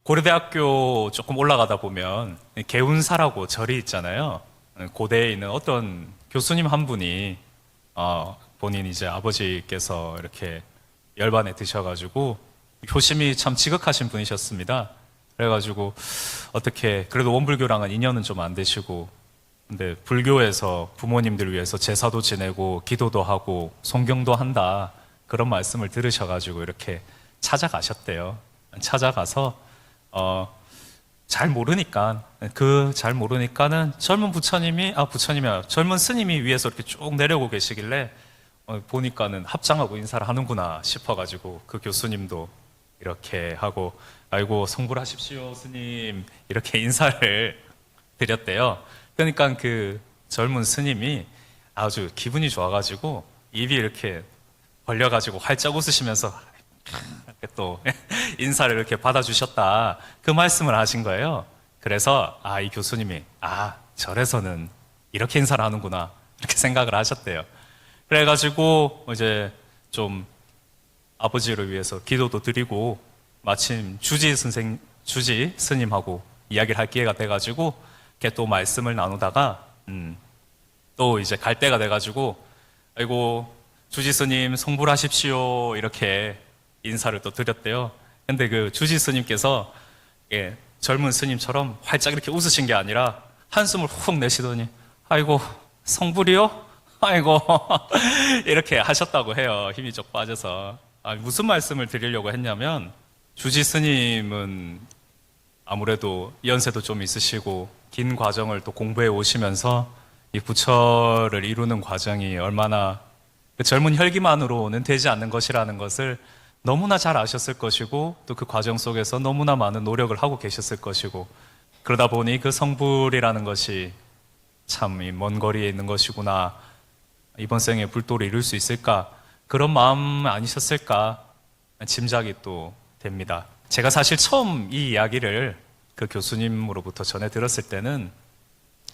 고려대학교 조금 올라가다 보면 개운사라고 절이 있잖아요. 고대에 있는 어떤 교수님 한 분이 본인 이제 아버지께서 이렇게 열반에 드셔가지고 효심이 참 지극하신 분이셨습니다. 그래가지고 어떻게 그래도 원불교랑은 인연은 좀 안 되시고 근데 불교에서 부모님들 위해서 제사도 지내고 기도도 하고 송경도 한다 그런 말씀을 들으셔가지고 이렇게 찾아가셨대요. 찾아가서 잘 모르니까 잘 모르니까는 젊은 부처님이야 젊은 스님이 위에서 이렇게 쭉 내려오고 계시길래 보니까는 합장하고 인사를 하는구나 싶어가지고 그 교수님도 이렇게 하고 아이고 성불하십시오 스님 이렇게 인사를 드렸대요. 그러니까 그 젊은 스님이 아주 기분이 좋아가지고 입이 이렇게 벌려가지고 활짝 웃으시면서 이렇게 또 인사를 이렇게 받아주셨다 그 말씀을 하신 거예요. 그래서 이 교수님이 절에서는 이렇게 인사를 하는구나 이렇게 생각을 하셨대요. 그래가지고 이제 좀 아버지를 위해서 기도도 드리고 마침 주지 스님하고 이야기를 할 기회가 돼가지고 이렇게 또 말씀을 나누다가 또 이제 갈 때가 돼가지고 아이고 주지 스님 성불하십시오 이렇게 인사를 또 드렸대요. 근데 그 주지 스님께서 젊은 스님처럼 활짝 이렇게 웃으신 게 아니라 한숨을 훅 내시더니 아이고 성불이요? 아이고 이렇게 하셨다고 해요. 힘이 쭉 빠져서. 무슨 말씀을 드리려고 했냐면 주지 스님은 아무래도 연세도 좀 있으시고 긴 과정을 또 공부해 오시면서 이 부처를 이루는 과정이 얼마나 그 젊은 혈기만으로는 되지 않는 것이라는 것을 너무나 잘 아셨을 것이고 또 그 과정 속에서 너무나 많은 노력을 하고 계셨을 것이고 그러다 보니 그 성불이라는 것이 참 먼 거리에 있는 것이구나 이번 생에 불도를 이룰 수 있을까 그런 마음 아니셨을까 짐작이 또 됩니다. 제가 사실 처음 이 이야기를 그 교수님으로부터 전해 들었을 때는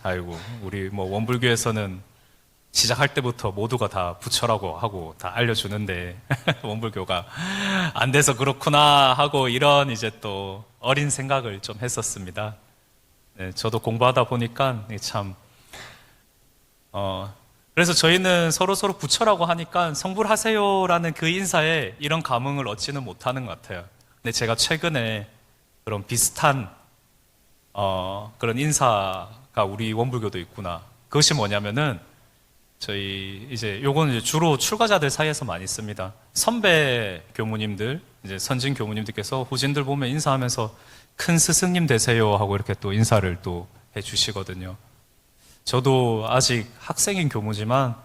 아이고 우리 뭐 원불교에서는 시작할 때부터 모두가 다 부처라고 하고 다 알려주는데 원불교가 안 돼서 그렇구나 하고 이런 이제 또 어린 생각을 좀 했었습니다. 네, 저도 공부하다 보니까 참 그래서 저희는 서로 부처라고 하니까 성불하세요라는 그 인사에 이런 감흥을 얻지는 못하는 것 같아요. 근데 제가 최근에 그런 비슷한 그런 인사가 우리 원불교도 있구나. 그것이 뭐냐면은 저희 요거는 이제 주로 출가자들 사이에서 많이 씁니다. 선배 교무님들, 이제 선진 교무님들께서 후진들 보면 인사하면서 큰 스승님 되세요 하고 이렇게 또 인사를 또 해주시거든요. 저도 아직 학생인 교무지만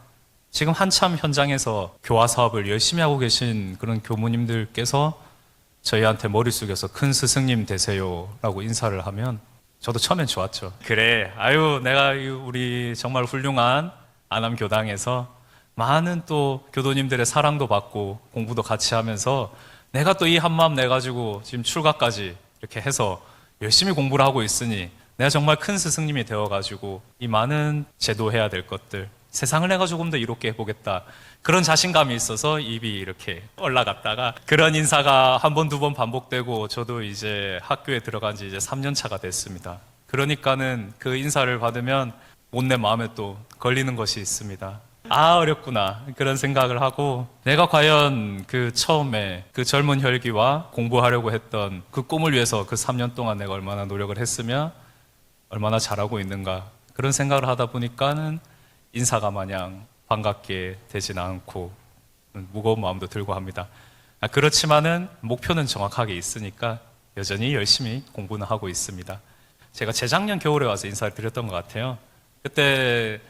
지금 한참 현장에서 교화 사업을 열심히 하고 계신 그런 교무님들께서 저희한테 머리 숙여서 큰 스승님 되세요 라고 인사를 하면 저도 처음엔 좋았죠. 그래, 내가 우리 정말 훌륭한 안암교당에서 많은 또 교도님들의 사랑도 받고 공부도 같이 하면서 내가 또 이 한마음 내가지고 지금 출가까지 이렇게 해서 열심히 공부를 하고 있으니 내가 정말 큰 스승님이 되어가지고 이 많은 제도해야 될 것들 세상을 내가 조금 더 이롭게 해보겠다 그런 자신감이 있어서 입이 이렇게 올라갔다가 그런 인사가 한 번, 두 번 반복되고 저도 이제 학교에 들어간 지 이제 3년 차가 됐습니다. 그러니까는 그 인사를 받으면 내 마음에 또 걸리는 것이 있습니다. 어렵구나 그런 생각을 하고 내가 과연 그 처음에 그 젊은 혈기와 공부하려고 했던 그 꿈을 위해서 그 3년 동안 내가 얼마나 노력을 했으며 얼마나 잘하고 있는가 그런 생각을 하다 보니까는 인사가 마냥 반갑게 되지는 않고 무거운 마음도 들고 합니다. 그렇지만은 목표는 정확하게 있으니까 여전히 열심히 공부는 하고 있습니다. 제가 재작년 겨울에 와서 인사를 드렸던 것 같아요. 그때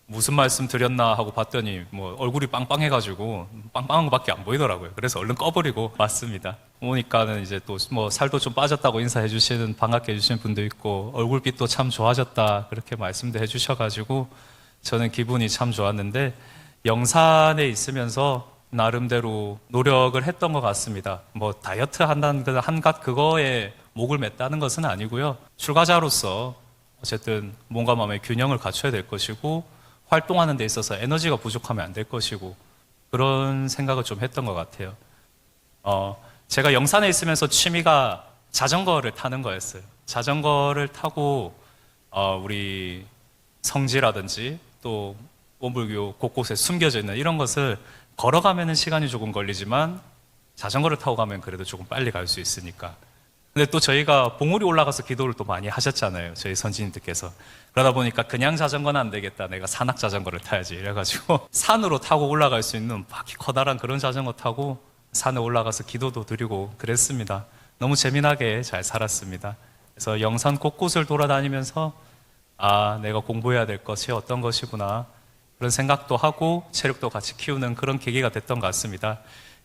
무슨 말씀 드렸나 하고 봤더니 뭐 얼굴이 빵빵해가지고 빵빵한 것밖에 안 보이더라고요. 그래서 얼른 꺼버리고 왔습니다. 오니까는 이제 또 뭐 살도 좀 빠졌다고 인사해 주시는 반갑게 해주시는 분도 있고 얼굴빛도 참 좋아졌다 그렇게 말씀도 해주셔가지고 저는 기분이 참 좋았는데 영산에 있으면서 나름대로 노력을 했던 것 같습니다. 뭐 다이어트 한다는 그 한갓 그거에 목을 맸다는 것은 아니고요. 출가자로서 어쨌든 몸과 마음의 균형을 갖춰야 될 것이고 활동하는 데 있어서 에너지가 부족하면 안 될 것이고 그런 생각을 좀 했던 것 같아요. 제가 영산에 있으면서 취미가 자전거를 타는 거였어요. 자전거를 타고 우리 성지라든지 또 원불교 곳곳에 숨겨져 있는 이런 것을 걸어가면은 시간이 조금 걸리지만 자전거를 타고 가면 그래도 조금 빨리 갈 수 있으니까. 근데 또 저희가 봉우리 올라가서 기도를 또 많이 하셨잖아요. 저희 선지님들께서. 그러다 보니까 그냥 자전거는 안 되겠다. 내가 산악 자전거를 타야지. 이래가지고 산으로 타고 올라갈 수 있는 바퀴 커다란 그런 자전거 타고 산에 올라가서 기도도 드리고 그랬습니다. 너무 재미나게 잘 살았습니다. 그래서 영산 곳곳을 돌아다니면서 내가 공부해야 될 것이 어떤 것이구나. 그런 생각도 하고 체력도 같이 키우는 그런 계기가 됐던 것 같습니다.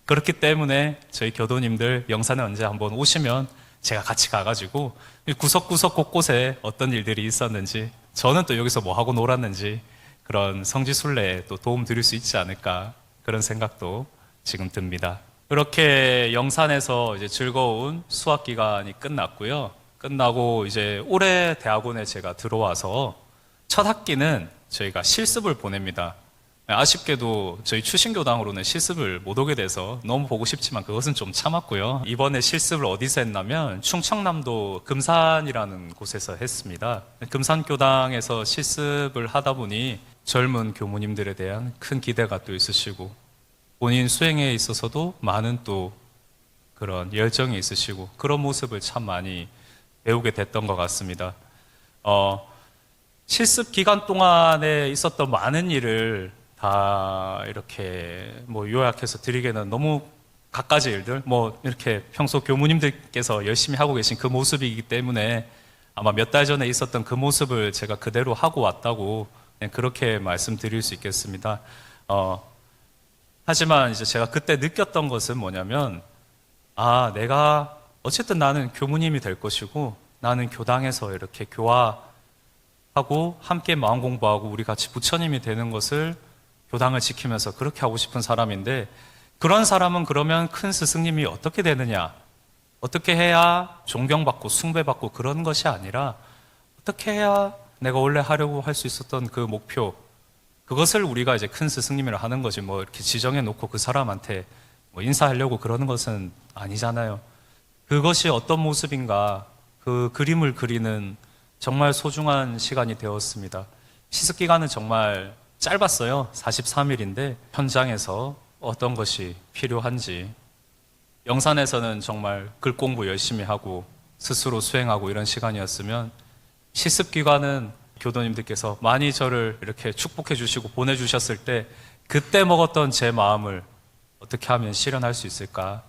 그렇기 때문에 저희 교도님들 영산에 언제 한번 오시면 제가 같이 가가지고 구석구석 곳곳에 어떤 일들이 있었는지 저는 또 여기서 뭐 하고 놀았는지 그런 성지순례에 또 도움 드릴 수 있지 않을까 그런 생각도 지금 듭니다. 그렇게 영산에서 이제 즐거운 수학 기간이 끝났고요. 끝나고 이제 올해 대학원에 제가 들어와서 첫 학기는 저희가 실습을 보냅니다. 아쉽게도 저희 추신교당으로는 실습을 못 오게 돼서 너무 보고 싶지만 그것은 좀 참았고요. 이번에 실습을 어디서 했냐면 충청남도 금산이라는 곳에서 했습니다. 금산교당에서 실습을 하다 보니 젊은 교무님들에 대한 큰 기대가 또 있으시고 본인 수행에 있어서도 많은 또 그런 열정이 있으시고 그런 모습을 참 많이 배우게 됐던 것 같습니다. 실습 기간 동안에 있었던 많은 일을 다 이렇게 뭐 요약해서 드리기에는 너무 갖가지 일들, 뭐 이렇게 평소 교무님들께서 열심히 하고 계신 그 모습이기 때문에 아마 몇 달 전에 있었던 그 모습을 제가 그대로 하고 왔다고 그냥 그렇게 말씀드릴 수 있겠습니다. 하지만 이제 제가 그때 느꼈던 것은 뭐냐면, 내가 어쨌든 나는 교무님이 될 것이고 나는 교당에서 이렇게 교화하고 함께 마음 공부하고 우리 같이 부처님이 되는 것을 교당을 지키면서 그렇게 하고 싶은 사람인데 그런 사람은 그러면 큰 스승님이 어떻게 되느냐? 어떻게 해야 존경받고 숭배받고 그런 것이 아니라 어떻게 해야 내가 원래 하려고 할 수 있었던 그 목표 그것을 우리가 이제 큰 스승님이라 하는 거지 뭐 이렇게 지정해 놓고 그 사람한테 뭐 인사하려고 그러는 것은 아니잖아요. 그것이 어떤 모습인가 그 그림을 그리는 정말 소중한 시간이 되었습니다. 시습 기간은 정말 짧았어요. 43일인데 현장에서 어떤 것이 필요한지 영산에서는 정말 글 공부 열심히 하고 스스로 수행하고 이런 시간이었으면 시습 기간은 교도님들께서 많이 저를 이렇게 축복해 주시고 보내주셨을 때 그때 먹었던 제 마음을 어떻게 하면 실현할 수 있을까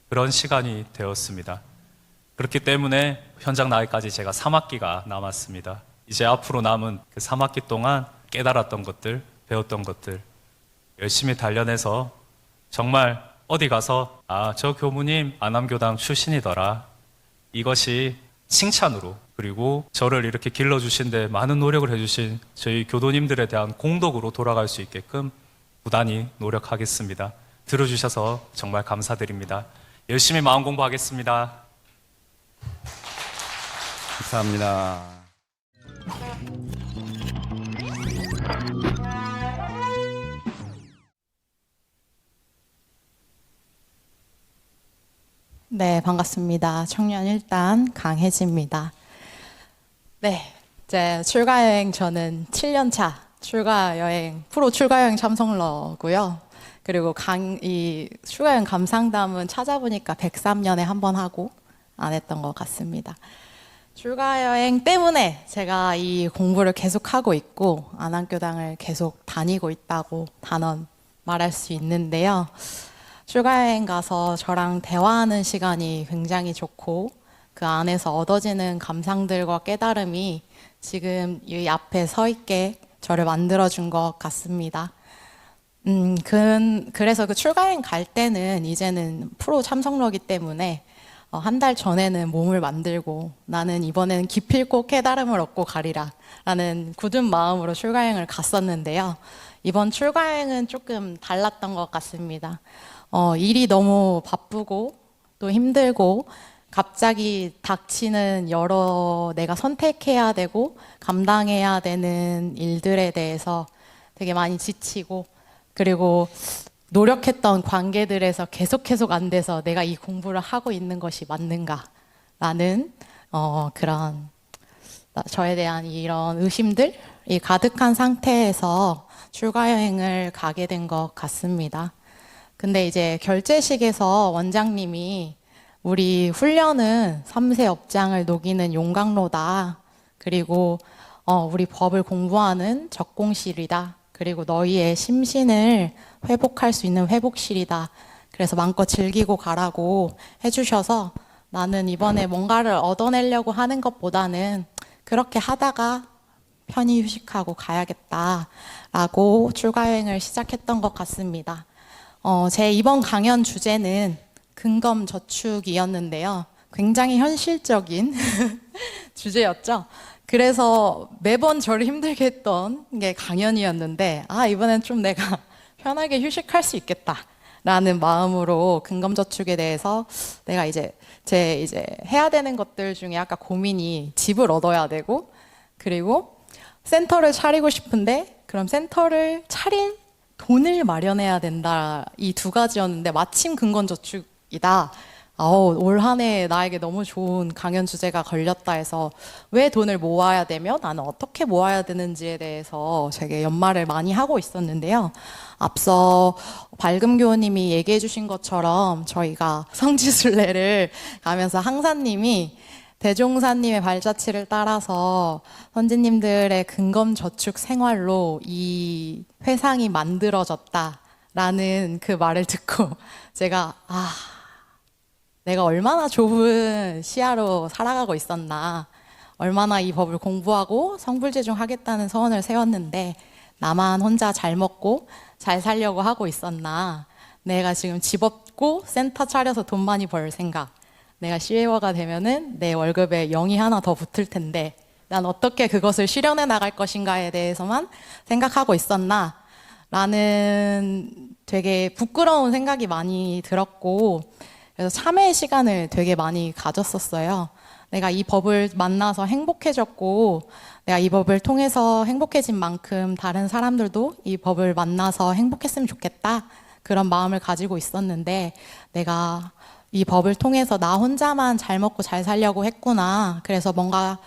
그런 시간이 되었습니다. 그렇기 때문에 현장 나기까지 제가 3학기가 남았습니다. 이제 앞으로 남은 그 3학기 동안 깨달았던 것들, 배웠던 것들 열심히 단련해서 정말 어디 가서 저 교무님 안암교당 출신이더라. 이것이 칭찬으로 그리고 저를 이렇게 길러주신 데 많은 노력을 해주신 저희 교도님들에 대한 공덕으로 돌아갈 수 있게끔 부단히 노력하겠습니다. 들어주셔서 정말 감사드립니다. 열심히 마음 공부하겠습니다. 감사합니다. 네, 반갑습니다. 청년 1단 강혜지입니다. 네, 이제 출가여행 저는 7년차 출가여행, 프로 출가여행 참석러고요. 그리고 이 출가여행 감상담은 찾아보니까 103년에 한 번 하고 안 했던 것 같습니다. 출가여행 때문에 제가 이 공부를 계속하고 있고 안암교당을 계속 다니고 있다고 단언 말할 수 있는데요. 출가여행 가서 저랑 대화하는 시간이 굉장히 좋고 그 안에서 얻어지는 감상들과 깨달음이 지금 이 앞에 서 있게 저를 만들어준 것 같습니다. 그래서 그 출가여행 갈 때는 이제는 프로 참석러기 때문에 한 달 전에는 몸을 만들고 나는 이번에는 기필코 깨달음을 얻고 가리라 라는 굳은 마음으로 출가여행을 갔었는데요. 이번 출가여행은 조금 달랐던 것 같습니다. 일이 너무 바쁘고 또 힘들고 갑자기 닥치는 여러 내가 선택해야 되고 감당해야 되는 일들에 대해서 되게 많이 지치고 그리고 노력했던 관계들에서 계속 안 돼서 내가 이 공부를 하고 있는 것이 맞는가 라는 그런 저에 대한 이런 의심들이 가득한 상태에서 출가 여행을 가게 된 것 같습니다. 근데 이제 결제식에서 원장님이 우리 훈련은 3세 업장을 녹이는 용광로다. 그리고 우리 법을 공부하는 적공실이다. 그리고 너희의 심신을 회복할 수 있는 회복실이다. 그래서 마음껏 즐기고 가라고 해주셔서 나는 이번에 뭔가를 얻어내려고 하는 것보다는 그렇게 하다가 편히 휴식하고 가야겠다라고 출가 여행을 시작했던 것 같습니다. 제 이번 강연 주제는 근검저축이었는데요. 굉장히 현실적인 주제였죠. 그래서 매번 저를 힘들게 했던 게 강연이었는데, 이번엔 좀 내가 편하게 휴식할 수 있겠다라는 마음으로 근검저축에 대해서 내가 이제 해야 되는 것들 중에 아까 고민이 집을 얻어야 되고, 그리고 센터를 차리고 싶은데, 그럼 센터를 차릴 돈을 마련해야 된다. 이 두 가지였는데 마침 근검저축이다. 올 한 해 나에게 너무 좋은 강연 주제가 걸렸다 해서 왜 돈을 모아야 되며 나는 어떻게 모아야 되는지에 대해서 되게 연말을 많이 하고 있었는데요. 앞서 밝음 교우님이 얘기해 주신 것처럼 저희가 성지순례를 가면서 항사님이 대종사님의 발자취를 따라서 선지님들의 근검저축 생활로 이 회상이 만들어졌다라는 그 말을 듣고 제가 내가 얼마나 좁은 시야로 살아가고 있었나, 얼마나 이 법을 공부하고 성불재중하겠다는 서원을 세웠는데 나만 혼자 잘 먹고 잘 살려고 하고 있었나, 내가 지금 집 얻고 센터 차려서 돈 많이 벌 생각, 내가 CEO가 되면은 내 월급에 0이 하나 더 붙을 텐데 난 어떻게 그것을 실현해 나갈 것인가에 대해서만 생각하고 있었나 라는 되게 부끄러운 생각이 많이 들었고, 그래서 참회의 시간을 되게 많이 가졌었어요. 내가 이 법을 만나서 행복해졌고, 내가 이 법을 통해서 행복해진 만큼 다른 사람들도 이 법을 만나서 행복했으면 좋겠다, 그런 마음을 가지고 있었는데 내가 이 법을 통해서 나 혼자만 잘 먹고 잘 살려고 했구나. 그래서 뭔가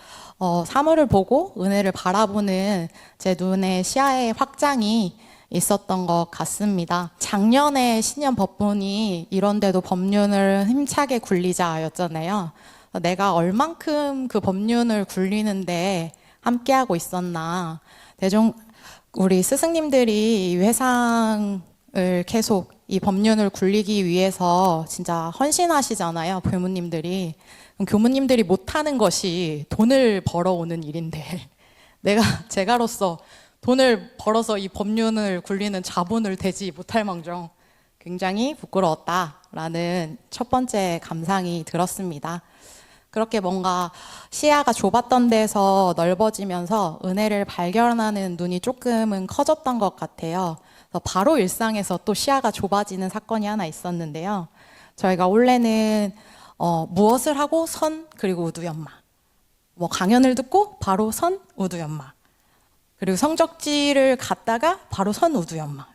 사물을 보고 은혜를 바라보는 제 눈의 시야의 확장이 있었던 것 같습니다. 작년에 신년 법문이 이런데도 법륜을 힘차게 굴리자였잖아요. 내가 얼만큼 그 법륜을 굴리는데 함께하고 있었나. 우리 스승님들이 이 회상을 계속 이 법륜을 굴리기 위해서 진짜 헌신하시잖아요, 교무님들이. 그럼 교무님들이 못하는 것이 돈을 벌어오는 일인데 제가로서 돈을 벌어서 이 법륜을 굴리는 자본을 대지 못할 망정 굉장히 부끄러웠다라는 첫 번째 감상이 들었습니다. 그렇게 뭔가 시야가 좁았던 데서 넓어지면서 은혜를 발견하는 눈이 조금은 커졌던 것 같아요. 바로 일상에서 또 시야가 좁아지는 사건이 하나 있었는데요. 저희가 원래는 무엇을 하고 선 그리고 우두연마, 강연을 듣고 바로 선 우두연마, 그리고 성적지를 갔다가 바로 선 우두연마,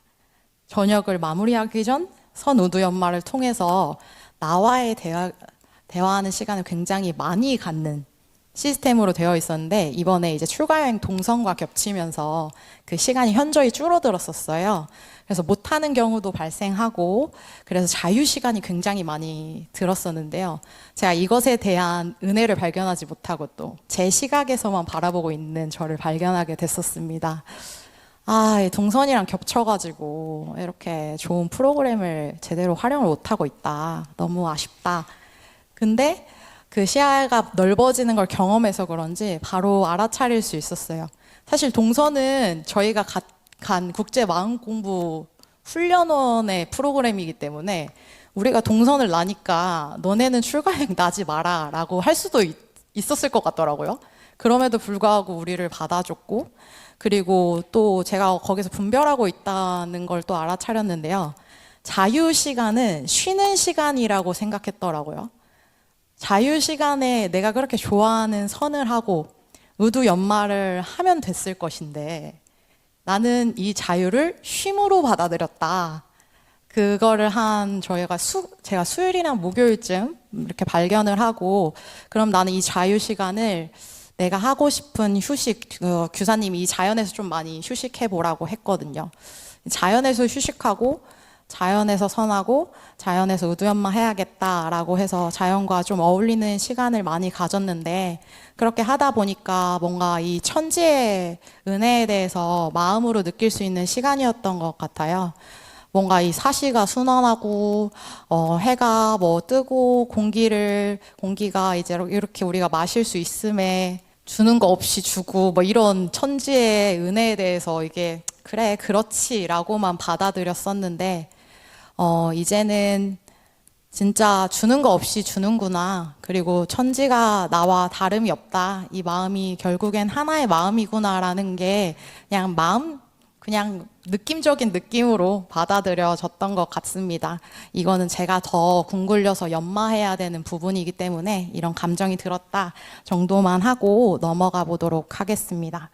저녁을 마무리하기 전 선 우두연마를 통해서 나와의 대화하는 시간을 굉장히 많이 갖는 시스템으로 되어 있었는데, 이번에 이제 출가여행 동선과 겹치면서 그 시간이 현저히 줄어들었었어요. 그래서 못하는 경우도 발생하고, 그래서 자유시간이 굉장히 많이 들었었는데요. 제가 이것에 대한 은혜를 발견하지 못하고 또 제 시각에서만 바라보고 있는 저를 발견하게 됐었습니다. 이 동선이랑 겹쳐가지고 이렇게 좋은 프로그램을 제대로 활용을 못하고 있다. 너무 아쉽다. 근데 그 시야가 넓어지는 걸 경험해서 그런지 바로 알아차릴 수 있었어요. 사실 동서는 저희가 간 국제 마음 공부 훈련원의 프로그램이기 때문에 우리가 동선을 나니까 너네는 출가여행 나지 마라 라고 할 수도 있었을 것 같더라고요. 그럼에도 불구하고 우리를 받아줬고, 그리고 또 제가 거기서 분별하고 있다는 걸 또 알아차렸는데요. 자유시간은 쉬는 시간이라고 생각했더라고요. 자유시간에 내가 그렇게 좋아하는 선을 하고 의두연마를 하면 됐을 것인데 나는 이 자유를 쉼으로 받아들였다. 그거를 제가 수요일이나 목요일쯤 이렇게 발견을 하고, 그럼 나는 이 자유 시간을 내가 하고 싶은 휴식, 규사님이 이 자연에서 좀 많이 휴식해 보라고 했거든요. 자연에서 휴식하고, 자연에서 선하고, 자연에서 의두연마 해야겠다라고 해서 자연과 좀 어울리는 시간을 많이 가졌는데, 그렇게 하다 보니까 뭔가 이 천지의 은혜에 대해서 마음으로 느낄 수 있는 시간이었던 것 같아요. 뭔가 이 사시가 순환하고, 해가 뭐 뜨고, 공기가 이제 이렇게 우리가 마실 수 있음에 주는 거 없이 주고, 뭐 이런 천지의 은혜에 대해서 이게, 그래, 그렇지라고만 받아들였었는데, 이제는 진짜 주는 거 없이 주는구나. 그리고 천지가 나와 다름이 없다. 이 마음이 결국엔 하나의 마음이구나라는 게 그냥 느낌적인 느낌으로 받아들여졌던 것 같습니다. 이거는 제가 더 궁굴려서 연마해야 되는 부분이기 때문에 이런 감정이 들었다 정도만 하고 넘어가 보도록 하겠습니다.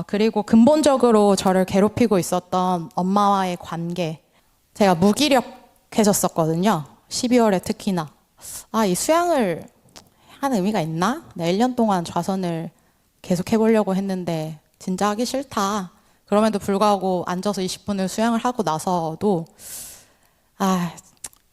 그리고 근본적으로 저를 괴롭히고 있었던 엄마와의 관계. 제가 무기력해졌었거든요. 12월에 특히나. 이 수양을 하는 의미가 있나? 나 1년 동안 좌선을 계속 해보려고 했는데 진짜 하기 싫다. 그럼에도 불구하고 앉아서 20분을 수양을 하고 나서도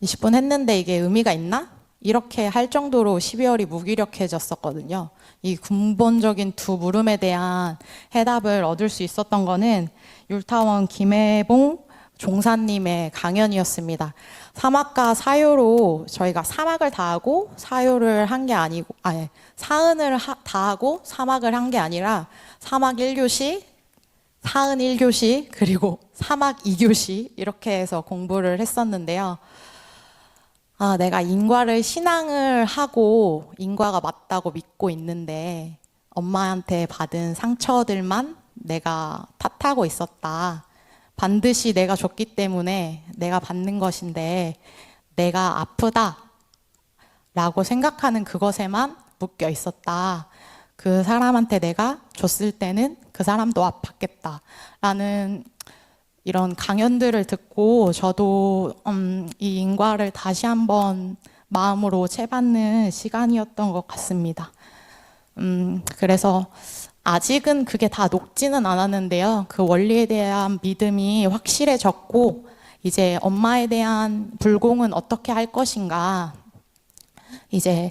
20분 했는데 이게 의미가 있나? 이렇게 할 정도로 12월이 무기력해졌었거든요. 이 근본적인 두 물음에 대한 해답을 얻을 수 있었던 거는 율타원 김해봉 종사님의 강연이었습니다. 사막과 사요로 저희가 사막을 다하고 사요를 한 게 아니고, 사은을 다하고 사막을 한 게 아니라 사막 1교시, 사은 1교시, 그리고 사막 2교시 이렇게 해서 공부를 했었는데요. 내가 인과를 신앙을 하고 인과가 맞다고 믿고 있는데 엄마한테 받은 상처들만 내가 탓하고 있었다. 반드시 내가 줬기 때문에 내가 받는 것인데 내가 아프다 라고 생각하는 그것에만 묶여 있었다. 그 사람한테 내가 줬을 때는 그 사람도 아팠겠다 라는 이런 강연들을 듣고 저도 이 인과를 다시 한번 마음으로 채받는 시간이었던 것 같습니다. 그래서 아직은 그게 다 녹지는 않았는데요. 그 원리에 대한 믿음이 확실해졌고 이제 엄마에 대한 불공은 어떻게 할 것인가. 이제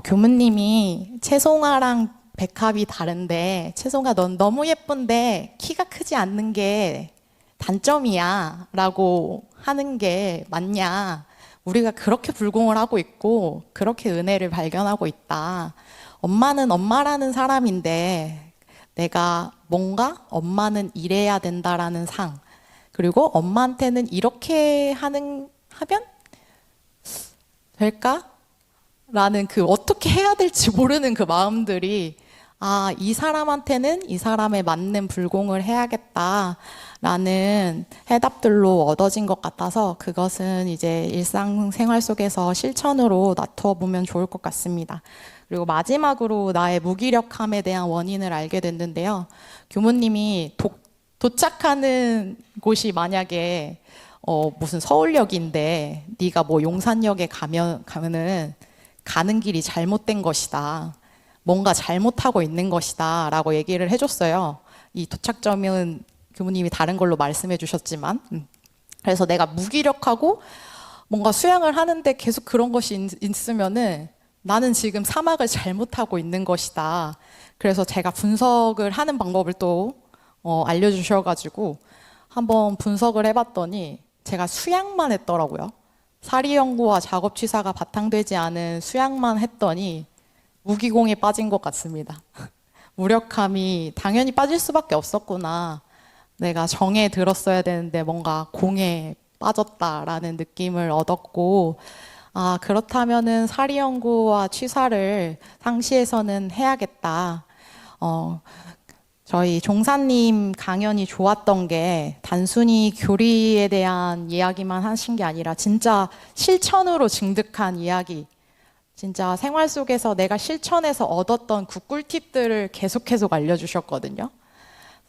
교무님이 채송아랑 백합이 다른데 채송아 넌 너무 예쁜데 키가 크지 않는 게 단점이야 라고 하는 게 맞냐. 우리가 그렇게 불공을 하고 있고 그렇게 은혜를 발견하고 있다. 엄마는 엄마라는 사람인데 내가 뭔가 엄마는 이래야 된다라는 상, 그리고 엄마한테는 이렇게 하면 될까? 라는 그 어떻게 해야 될지 모르는 그 마음들이 이 사람한테는 이 사람에 맞는 불공을 해야겠다라는 해답들로 얻어진 것 같아서 그것은 이제 일상생활 속에서 실천으로 놔두어 보면 좋을 것 같습니다. 그리고 마지막으로 나의 무기력함에 대한 원인을 알게 됐는데요. 교무님이 도착하는 곳이 만약에 무슨 서울역인데 네가 뭐 용산역에 가면은 가는 길이 잘못된 것이다. 뭔가 잘못하고 있는 것이다 라고 얘기를 해줬어요. 이 도착점은 교무님이 다른 걸로 말씀해 주셨지만 그래서 내가 무기력하고 뭔가 수양을 하는데 계속 그런 것이 있으면은 나는 지금 사막을 잘못하고 있는 것이다. 그래서 제가 분석을 하는 방법을 또 알려주셔가지고 한번 분석을 해봤더니 제가 수양만 했더라고요. 사리 연구와 작업 취사가 바탕되지 않은 수양만 했더니 무기공에 빠진 것 같습니다. 무력함이 당연히 빠질 수밖에 없었구나. 내가 정에 들었어야 되는데 뭔가 공에 빠졌다라는 느낌을 얻었고, 그렇다면은 사리 연구와 취사를 상시에서는 해야겠다. 저희 종사님 강연이 좋았던 게 단순히 교리에 대한 이야기만 하신 게 아니라 진짜 실천으로 증득한 이야기, 진짜 생활 속에서 내가 실천해서 얻었던 그 꿀팁들을 계속 알려주셨거든요.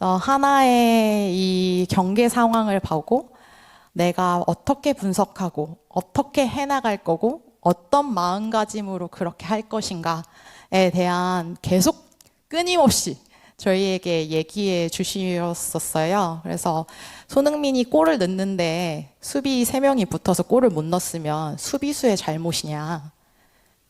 하나의 이 경계 상황을 보고 내가 어떻게 분석하고 어떻게 해나갈 거고 어떤 마음가짐으로 그렇게 할 것인가에 대한 계속 끊임없이 저희에게 얘기해 주셨었어요. 그래서 손흥민이 골을 넣는데 수비 3명이 붙어서 골을 못 넣었으면 수비수의 잘못이냐.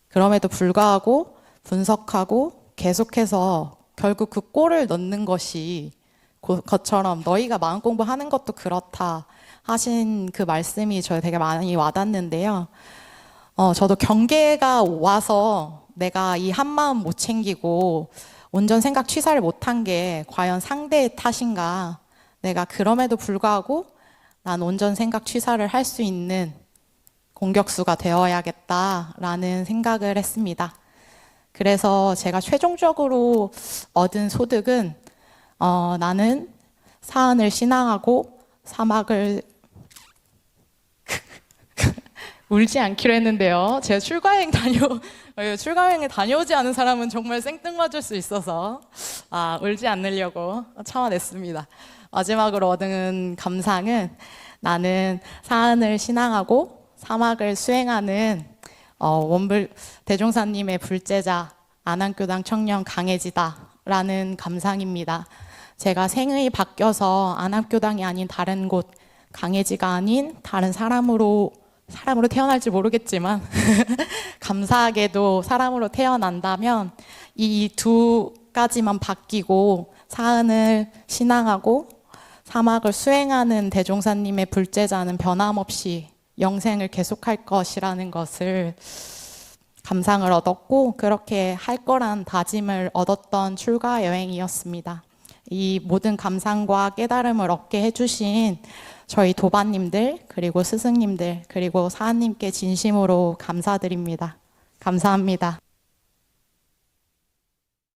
그럼에도 불구하고 분석하고 계속해서 결국 그 골을 넣는 것이 것처럼 너희가 마음 공부하는 것도 그렇다 하신 그 말씀이 저에 되게 많이 와닿는데요. 저도 경계가 와서 내가 이 한마음 못 챙기고 온전 생각 취사를 못한 게 과연 상대의 탓인가? 내가 그럼에도 불구하고 난 온전 생각 취사를 할 수 있는 공격수가 되어야겠다라는 생각을 했습니다. 그래서 제가 최종적으로 얻은 소득은 나는 사안을 신앙하고 사막을 울지 않기로 했는데요. 제가 출가여행에 다녀오지 않은 사람은 정말 생뚱맞을 수 있어서 울지 않으려고 참아냈습니다. 마지막으로 얻은 감상은 나는 사안을 신앙하고 사막을 수행하는 원불 대종사님의 불제자 안암교당 청년 강혜지다라는 감상입니다. 제가 생의 바뀌어서 안암교당이 아닌 다른 곳 강혜지가 아닌 다른 사람으로 태어날지 모르겠지만 감사하게도 사람으로 태어난다면 이 두 가지만 바뀌고 사안을 신앙하고 사막을 수행하는 대종사님의 불제자는 변함없이 영생을 계속할 것이라는 것을 감상을 얻었고 그렇게 할 거란 다짐을 얻었던 출가 여행이었습니다. 이 모든 감상과 깨달음을 얻게 해주신 저희 도반님들 그리고 스승님들 그리고 사안님께 진심으로 감사드립니다. 감사합니다.